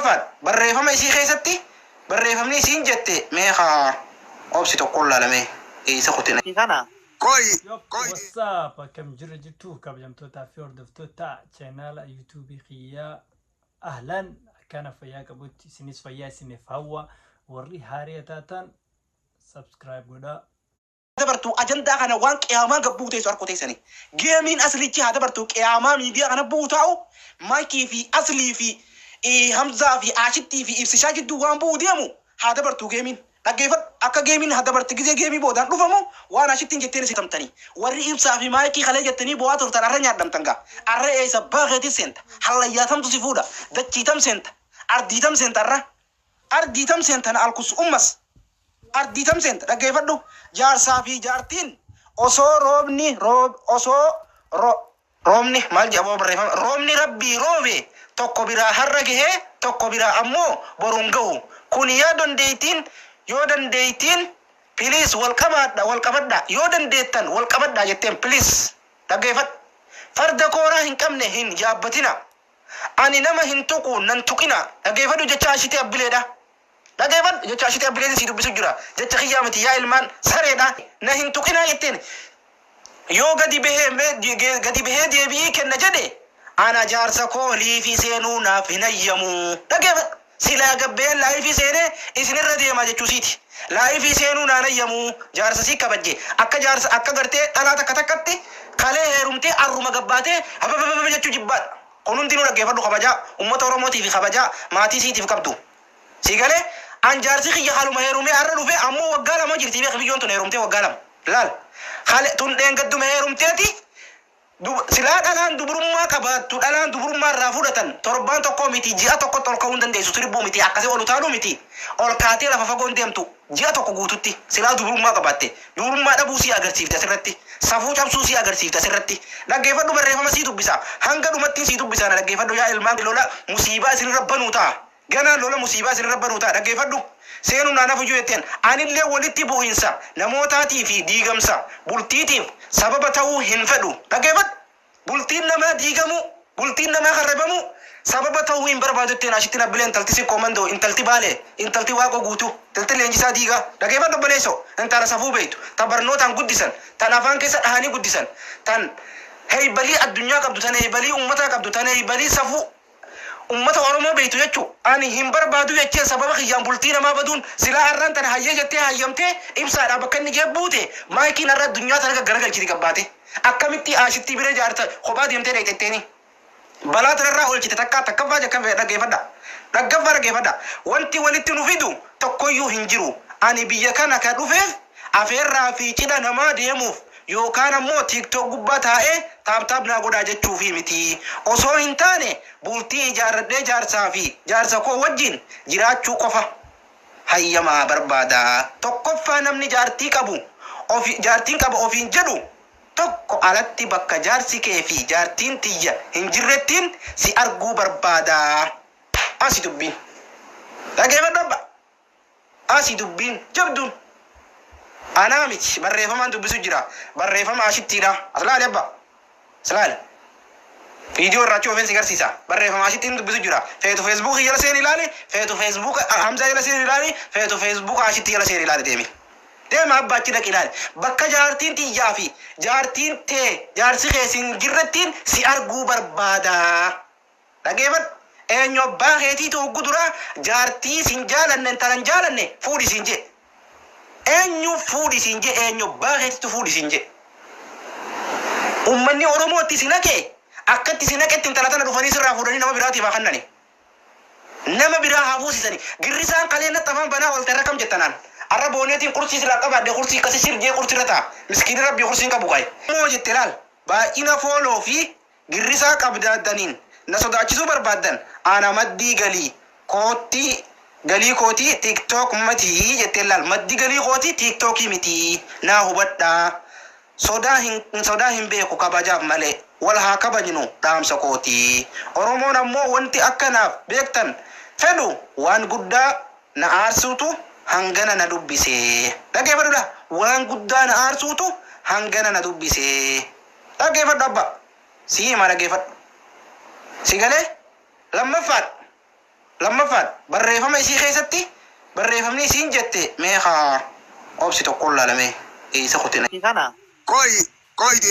فات بريفما يسي خيستي بريفمني سين جتي ميخا أوبسي تقول لمي إيه سخوتنا كنا كوي واتساب كم جرجتو كبجمتوتا في وردفتوتا channel يوتيوب خيا أهلا كان فيا كبوت سنيس فيا سنيف هوا وري هاريتاتا سبسكرايب ودا دبرتو أجندا أنا وان قياما قبوتي سوار كوتي سني جيمين أصلي جي هذا برتو قياما ميديا أنا بوتاو مايكي في أصلي في إيه همزة في عاشتي في إفسشاج الدوام بوديامو هذا برتو جيمين لقيفت أكا جيمين هذا برتو جزء جيمي بودان رفمو وانا شتين جتيني سيتمتني وري إبسا في مايكي خلي جتني بواتر ترى نيادم تنجا أرى إيه سباغتي سنت حلا ياتم تصفودا دتشيتم سنت أرديتم سنت أرديتم سنت أنا الكوس أمس أرديتم سنت لقيفت دو جار سافي جارتين أسو روبني روب أسو رومني مال جابو بريفم رومني ربي روبي tokko biraa har'a gahee tokko biraa ammoo boruun gahu kun yoo dandeeytiin piliis wal qabadha yoo dandeettan wal qabadha jetteen piliis dhaggeeffadha farda kooraa hin qabne hin yaabbatina ani nama hin tuqu nan tuqina dhaggeeffadhu jecha ashitee abbileedha dhaggeeffadhu jecha ashitee abbileedha si dubbisu jira jecha kiyyaamati yaa ilmaan sareedha na hin tuqina jetteen yoo gadi bahee deebii kenna jedhe أنا جارس كولي في سينونا في نيمو لكن سلا قبل لاي في سينه إسن الردي ما جتوسيتي لاي في سينونا نيمو جارس سيكا بجي أكا جارس أكا قرتي تلاتا كتكتي خالي رمتي أرما قباتي هبا جتو جبات قنون دينو لكي فردو خبجا أمت ورموتي في خبجا ماتي سيتي في كبتو سيقالي أن جارسي خي خالو مهيرومي أرلو في أمو وقالا ما جرتي بيخ بيجون تنهيرومتي وقالا لال خالي تندين قدو مهيرومتي سلا دلان دبرما كبات دلان دبرما رافودتن تربان تو كوميتي جي اتو كتول كوندن دي سوتري بوميتي اكاسي ولو تالو ميتي اول كاتي لا ففغون ديمتو جي اتو كغوتتي سلا دبرما كباتي دبرما دبوسي اغرسيف تسرتي سافو چمسوسي اغرسيف تسرتي لغيفدو بريفما سي دبسا هانغدو متي سي دبسا لغيفدو يا المان لولا مصيبه سن ربنوتا غنا لولا مصيبه سن ربنوتا لغيفدو سينو نانا فجو يتين ان اللي ولتي بو انسا نموتاتي في ديغمسا بولتيتي سبب تاو هنفدو لغيفد بولتين نما ديغمو بولتين نما خربمو سبب تاو ان بربادتين اشتنا بلين تلتسي كوماندو ان تلتي بالي ان تلتي واقو غوتو تلتي لنجسا ديغا لغيفد بليسو انت رسفو بيتو تبرنو تان قدسن تنافان كيسا هاني قدسن تان هي بلي الدنيا قبدو تان هي بلي امتا قبدو تان هي بلي سفو ummata oromoo beeytu jechu ani hin barbaadu jechee sababa kiyyaan bultii namaa baduun silaa har'aan tana hayyee jettee hayyamtee ibsaadhaa bakka inni geebbuute maayikiin har'a addunyaa tana garagalchiti qabbaate akkamitti aashitti bira jaarta kophaa deemtee dheexetteeni balaa tanarraa oolchite takkaffaa jakka dhaggeeffadha wanti walitti nu fidu tokkoyyuu hin jiru ani biyya kana kan dhufeef afeerraa fi cidha namaa deemuuf yookaan ammoo TikTok gubbaa taa'ee taaptaap naa godhaa jechuufi miti osoo hin taane bultii ijaarradhee jaarsa koo wajjin jiraachuu qofa hayyamaa barbaada tokkoffaa namni jaartiin qabu ofiin jedhu tokko alatti bakka jaarsi kee fi jaartiin tiyya hin jirrettiin si arguu barbaada asi dubbiin dhageeffadha asi dubbiin jabduun أنا مش بريفما أنتو بسجرا بريفما عشتينا أصلاً يبا أصلاً فيديو راتشو فين سيجار سيسا بريفما عشتين أنتو بسجرا فيتو فيسبوك يلا سيري لالي فيتو فيسبوك حمزة يلا سيري لالي فيتو فيسبوك عشتي يلا سيري لالي ديمي أبا تشيلك إلالي بكا جارتين تي جافي جارتين تي جارسي خيسين جرتين سي أرغو بربادا لقيمت أنيو باغيتي تو قدرا جارتي سنجالن ننترن جالن فودي سنجي eenyu fuudhisin je eenyu baaheetu fuudhisin je ummanni oromootti sinake akkatti sinaketti intala tana dhufanii sirraa fuudhanii nama biraatiif haa kennani nama biraa haa fuusisani girrisaan qaleena xafaan banaa ol tarra kam jettanaan arra booneetiin qursii silaa qabaadde qursii akkasi sirjee qursirra ta'a miskiini rabbii qursiin qabu qaye moo jette laal baay'ina fooloo fi girrisaa qabdaaddaniin na sodaachisuu barbaaddan ana maddii galii koottii galii kooti TikTok mati jette laal maddi galii kooti TikTok miti naa hubadha sodaa hin beeku kabajaaf malee wal haa kabajnu dhaamsa kooti oromoon ammoo wanti akkanaaf beektan fedhu waan guddaa na aarsuutu hangana na dubbise dhageeffadhuudha waan guddaa na aarsuutu hangana na dubbise dhageeffadhu abba sii ma dhageeffadhu si galee lammaffaan لما فات بريفم إيسي خيستي بريفمني سين جتة ميخا أوبسي تقول لا لمي إيه سخوتنا Koy, koy di